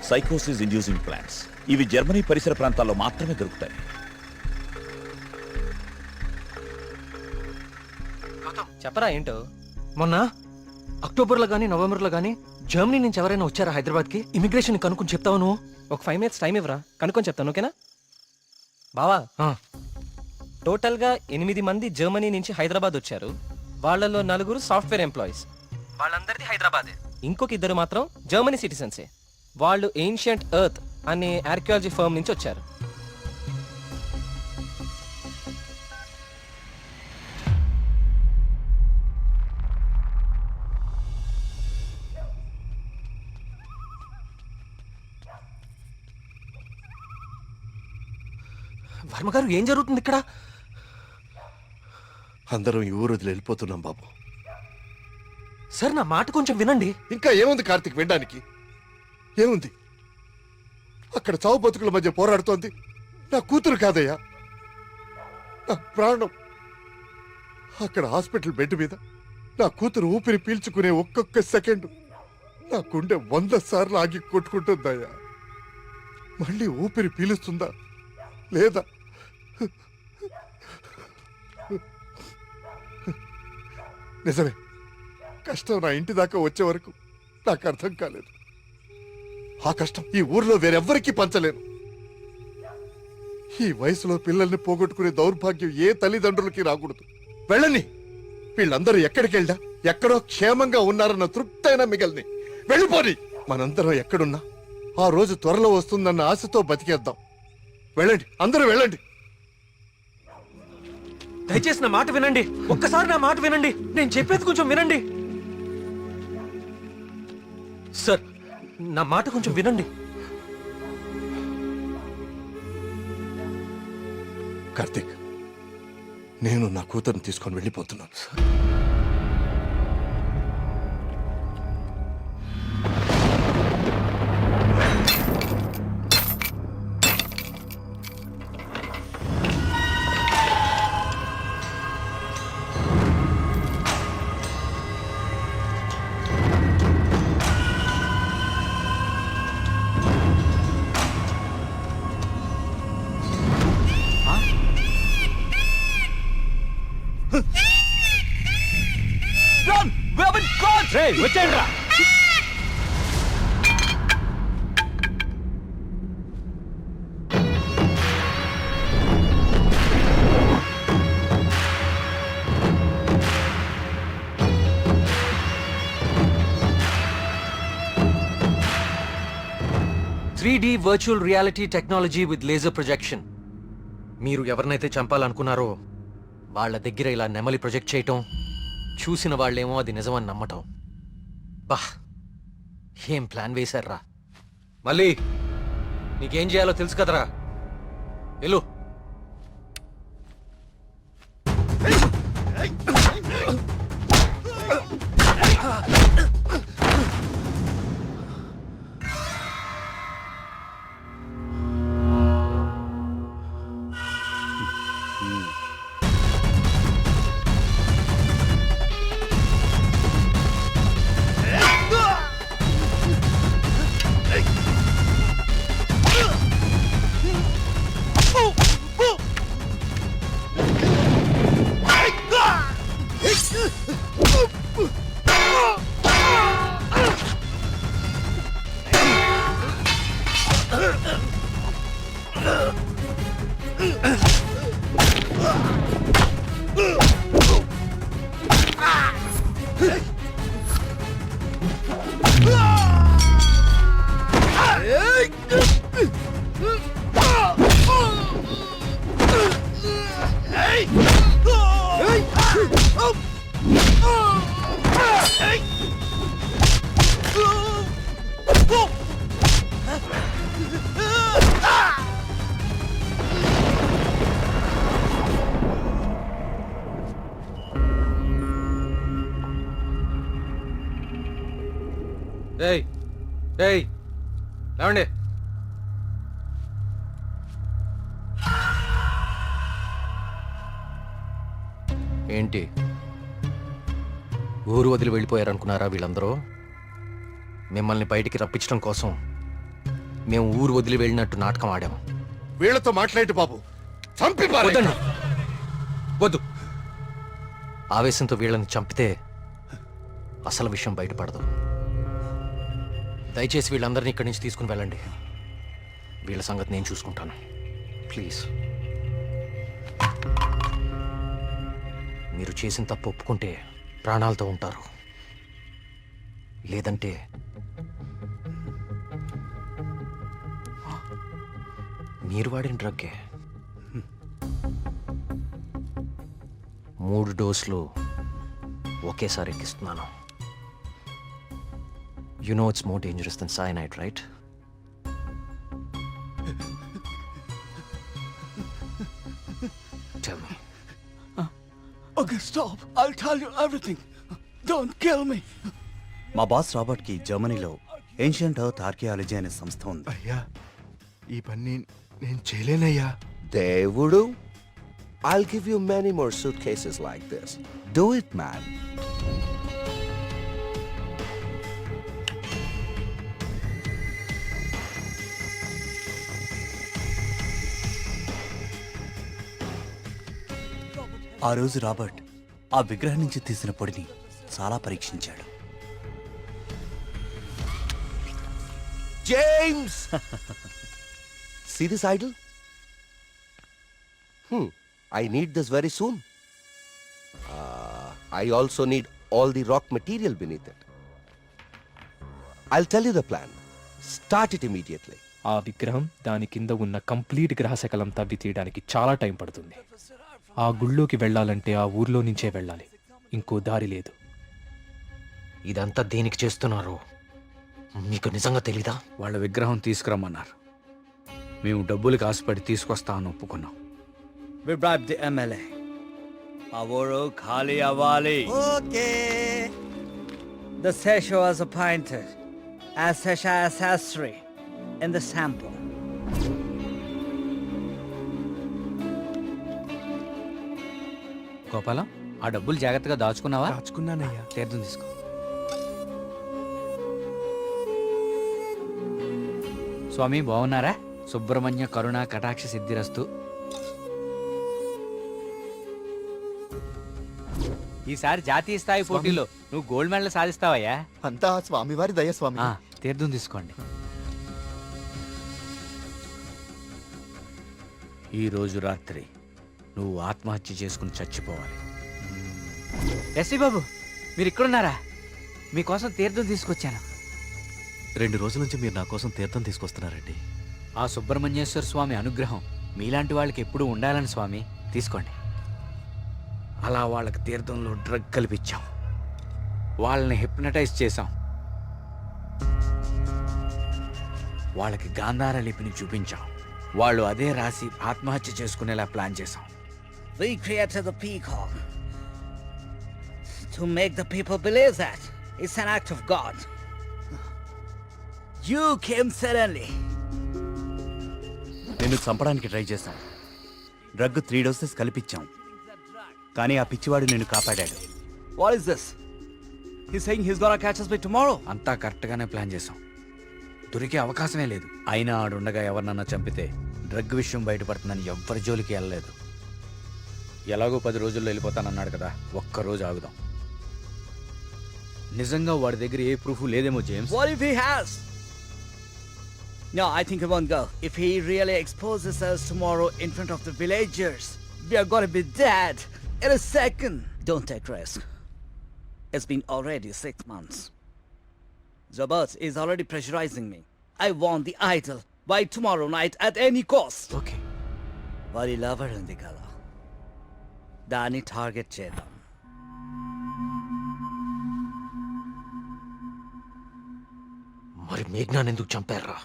సైకోసిస్ inducing plants. ఇవి Germany పరిసర ప్రాంతాల్లో మాత్రమే దొరుకుతాయి. చెప్పరా ఏంటో. మొన్న అక్టోబర్లో గానీ నవంబర్లో గానీ జర్మనీ నుంచి ఎవరైనా వచ్చారా హైదరాబాద్కి? ఇమిగ్రేషన్ కనుక్కొని చెప్తావు నువ్వు? ఒక 5 minutes టైం ఇవ్వరా, కనుక్కొని చెప్తాను. ఓకేనా బావా? టోటల్గా 8 మంది జర్మనీ నుంచి హైదరాబాద్ వచ్చారు. వాళ్ళలో 4 సాఫ్ట్వేర్ ఎంప్లాయీస్. వాళ్ళందరిది హైదరాబాదే. ఇంకొక 2 మాత్రం జర్మనీ సిటిజన్సే. వాళ్ళు ఏన్షియంట్ ఎర్త్ అనే ఆర్కియాలజీ ఫర్మ్ నుంచి వచ్చారు. వర్మగారు, ఏం జరుగుతుంది ఇక్కడ? అందరం ఈ ఊరు వదిలి వెళ్ళిపోతున్నాం బాబు. సార్, నా మాట కొంచెం వినండి. ఇంకా ఏముంది కార్తీక్ వినడానికి? ఏముంది? అక్కడ చావు బతుకుల మధ్య పోరాడుతోంది నా కూతురు కాదయ్యా, నా ప్రాణం. అక్కడ హాస్పిటల్ బెడ్ మీద నా కూతురు ఊపిరి పీల్చుకునే ఒక్కొక్క సెకండ్ నా గుండె 100 సార్లు ఆగి కొట్టుకుంటుందయ్యా. మళ్ళీ ఊపిరి పీలుస్తుందా లేదా? నిజమే, కష్టం నా ఇంటి దాకా వచ్చే వరకు నాకు అర్థం కాలేదు. ఆ కష్టం ఈ ఊర్లో వేరెవ్వరికీ పంచలేను. ఈ వయసులో పిల్లల్ని పోగొట్టుకునే దౌర్భాగ్యం ఏ తల్లిదండ్రులకి రాకూడదు. వెళ్ళని, వీళ్ళందరూ ఎక్కడికి వెళ్ళా ఎక్కడో క్షేమంగా ఉన్నారన్న తృప్తైనా మిగల్ని. వెళ్ళిపోని. మనందరం ఎక్కడున్నా ఆ రోజు త్వరలో వస్తుందన్న ఆశతో బతికేద్దాం. వెళ్ళండి, అందరూ వెళ్ళండి. దయచేసి నా మాట వినండి. ఒక్కసారి నా మాట వినండి. నేను చెప్పేది కొంచెం వినండి. సార్, నా మాట కొంచెం వినండి. కార్తీక్, నేను నా కూతురుని తీసుకొని వెళ్ళిపోతున్నాను. 3D virtual reality technology with laser projection. మీరు ఎవరినైతే చంపాలనుకున్నారో వాళ్ళ దగ్గర ఇలా నెమలి ప్రొజెక్ట్ చేయటం, చూసిన వాళ్ళేమో అది నిజమని నమ్మటం. బా, ఏం ప్లాన్ వేశారా? మళ్ళీ నీకేం చేయాలో తెలుసు కదరా. వెళ్ళు. ఏయ్ ఏయ్ లేవండి. ఏంటి ఊరు వదిలి వెళ్ళిపోయారనుకున్నారా వీళ్ళందరూ? మిమ్మల్ని బయటికి రప్పించడం కోసం మేము ఊరు వదిలి వెళ్ళినట్టు నాటకం ఆడాము. వీళ్ళతో మాట్లాడి బాబు, చంపి పారేయ్. వద్దండి, వద్దు. ఆవేశంతో వీళ్ళని చంపితే అసలు విషయం బయటపడదు. దయచేసి వీళ్ళందరినీ ఇక్కడి నుంచి తీసుకుని వెళ్ళండి. వీళ్ళ సంగతి నేను చూసుకుంటాను. ప్లీజ్. మీరు చేసిన తప్పు ఒప్పుకుంటే ప్రాణాలతో ఉంటారు, లేదంటే మీరు వాడిన డ్రగ్గే 3 డోసులు ఒకేసారి ఎక్కిస్తున్నాను. You know it's more dangerous than cyanide, right? Tell me. Okay, stop. I'll tell you everything. Don't kill me. మా బాస్ రాబర్ట్ కి జర్మనీలో ఏన్షియంట్ ఎర్త్ ఆర్కియాలజీ అనే సంస్థ ఉంది. అయ్యా, ఈ పని నేను చేయలేనయ్యా. దేవుడు, I'll give you many more suitcases like this. Do it, man. ఆ రోజు రాబర్ట్ ఆ విగ్రహం నుంచి తీసిన పొడిని చాలా పరీక్షించాడు. James! See this idol? I need this very soon. I also need all the rock material beneath it. I'll tell you the plan. Start it immediately. ఆ విగ్రహం దాని కింద ఉన్న కంప్లీట్ గ్రహశకలం తవ్వి తీయడానికి చాలా టైం పడుతుంది. ఆ గుళ్ళోకి వెళ్ళాలంటే ఆ ఊర్లో నుంచే వెళ్ళాలి, ఇంకో దారి లేదు. ఇదంతా దేనికి చేస్తున్నారో మీకు నిజంగా తెలీదా? వాళ్ళ విగ్రహం తీసుకురమ్మన్నారు. మేము డబ్బులకి ఆశపడి తీసుకొస్తామని ఒప్పుకున్నాం. We bribed the MLA. ఆ ఊరు ఖాళీ అవ్వాలి. Okay. The Sesha was appointed as Sesha Sastry in the sample. Gopalam, ఆ డబ్బులు జాగ్రత్తగా దాచుకున్నావా? దాచుకున్నానయ్యా. తీర్థం తీసుకో. స్వామి బాగున్నారా? సుబ్రహ్మణ్య కరుణ కటాక్ష సిద్ధిరస్తు. ఈసారి జాతీయ స్థాయి పోటీలో నువ్వు గోల్డ్ మెడల్ సాధిస్తావయ్యా. అంతా స్వామివారి దయ స్వామి. తీర్థం తీసుకోండి. ఈ రోజు రాత్రి నువ్వు ఆత్మహత్య చేసుకుని చచ్చిపోవాలి. ఎస్వి బాబు, మీరు ఇక్కడున్నారా? మీకోసం తీర్థం తీసుకొచ్చాను. 2 రోజుల నుంచి మీరు నా కోసం తీర్థం తీసుకొస్తున్నారండి. ఆ సుబ్రహ్మణ్యేశ్వర స్వామి అనుగ్రహం మీలాంటి వాళ్ళకి ఎప్పుడూ ఉండాలని స్వామి. తీసుకోండి. అలా వాళ్ళకి తీర్థంలో డ్రగ్ కల్పించాం, వాళ్ళని హిప్నటైజ్ చేశాం, వాళ్ళకి గాంధార లిపిని చూపించాం. వాళ్ళు అదే రాసి ఆత్మహత్య చేసుకునేలా ప్లాన్ చేశాం. We created the peacock to make the people believe that it's an act of God. You came suddenly. నిన్ను చంపడానికి ట్రై చేశాం. డ్రగ్ 3 డోసెస్ కల్పించాం, కానీ ఆ పిచ్చివాడు నిన్ను కాపాడాడు. What is this? He's saying he's gonna catch us by tomorrow. అంతా కరెక్ట్గానే ప్లాన్ చేశాం. దొరికే అవకాశమే లేదు. అయినా ఆడుండగా ఎవరినన్నా చంపితే డ్రగ్ విషయం బయటపడుతుందని ఎవ్వరి జోలికి వెళ్ళలేదు. ఎలాగో 10 రోజుల్లో వెళ్ళిపోతానన్నాడు కదా, ఒక్కరోజు ఆగుదాం. నిజంగా వాడి దగ్గర ఏ ప్రూఫ్ లేదేమో James. What if he has? No, I think he won't go. If he really exposes us tomorrow in front of the villagers, we are gonna be dead in a second. Don't take risk. It's been already 6 months. Zabert is already pressurizing me. I want the idol by tomorrow night at any cost. Okay. వారి lover ఉంది కదా, దాన్ని target చేద్దాం. మరి మేఘ్నాన్ని ఎందుకు చంపారా?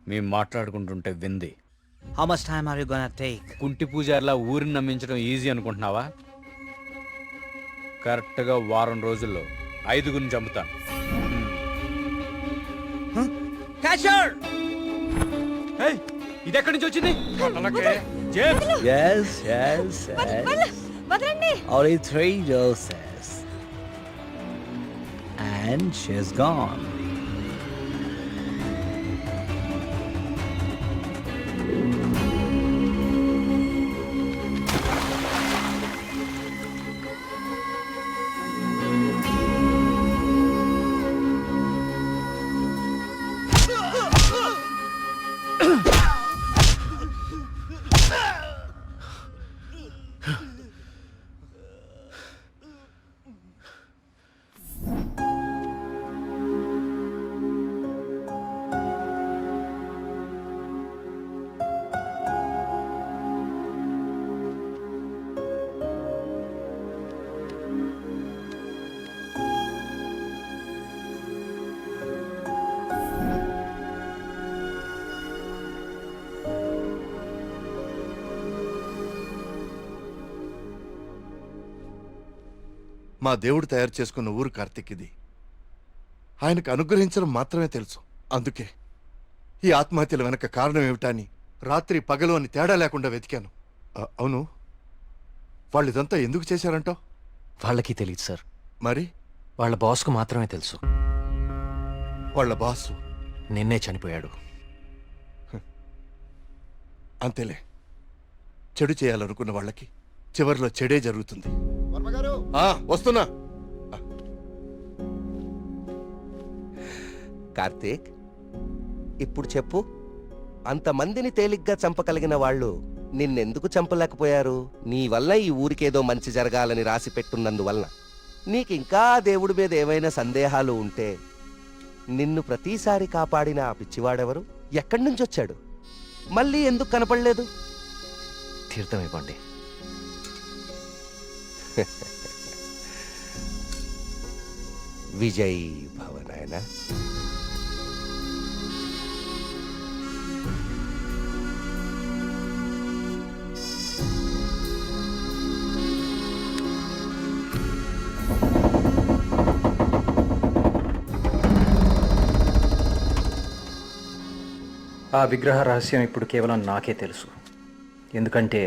మేము మాట్లాడుకుంటుంటే వింది. How much time are you gonna take? కుంటి పూజారిలా ఊరిని నమ్మించడం ఈజీ అనుకుంటున్నావా? కరెక్ట్గా వారం రోజుల్లో 5గురిని చంపుతాను. Catch her! ఇది ఎక్కడి నుంచి వచ్చింది? Yes, yes, yes. Only 3 doses. And she's gone. మా దేవుడు తయారు చేసుకున్న ఊరు కార్తీక్ ఇది. ఆయనకు అనుగ్రహించడం మాత్రమే తెలుసు. అందుకే ఈ ఆత్మహత్యల వెనక కారణం ఏమిటా అని రాత్రి పగలు అని తేడా లేకుండా వెతికాను. అవును, వాళ్ళు ఇదంతా ఎందుకు చేశారంటావు? వాళ్ళకి తెలియదు సార్. మరి వాళ్ళ బాస్కు మాత్రమే తెలుసు. వాళ్ళ బాసు నిన్నే చనిపోయాడు. అంతేలే, చెడు చేయాలనుకున్న వాళ్ళకి చివరిలో చెడే జరుగుతుంది. వస్తున్నా. కార్తీక్, ఇప్పుడు చెప్పు, అంతమందిని తేలిగ్గా చంపగలిగిన వాళ్ళు నిన్నెందుకు చంపలేకపోయారు? నీ వల్ల ఈ ఊరికేదో మంచి జరగాలని రాసి పెట్టున్నందువలన. నీకింకా దేవుడి మీద ఏవైనా సందేహాలు ఉంటే నిన్ను ప్రతిసారి కాపాడిన ఆ పిచ్చివాడెవరు? ఎక్కడి నుంచి వచ్చాడు? మళ్ళీ ఎందుకు కనపడలేదు? తీర్థం ఇవ్వండి. విజయ్ భవనాయన. ఆ విగ్రహ రహస్యం ఇప్పుడు కేవలం నాకే తెలుసు. ఎందుకంటే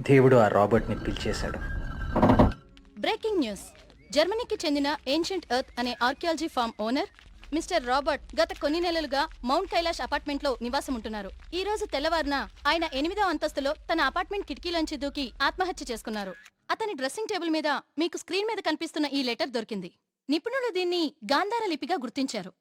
దేవుడు ఆ రాబర్ట్ని పిలిచేశాడు. Breaking news. జర్మనీకి చెందిన ఏన్షియంట్ ఎర్త్ అనే archaeology firm owner mister Robert గత కొన్ని నెలలుగా మౌంట్ కైలాష్ అపార్ట్మెంట్ లో నివాసం ఉంటున్నారు. ఈ రోజు తెల్లవారున ఆయన 8వ అంతస్తులో తన అపార్ట్మెంట్ కిటికీలోంచి దూకి ఆత్మహత్య చేసుకున్నారు. అతని డ్రెస్సింగ్ టేబుల్ మీద మీకు స్క్రీన్ మీద కనిపిస్తున్న ఈ లెటర్ దొరికింది. నిపుణులు దీన్ని గాంధార లిపిగా గుర్తించారు.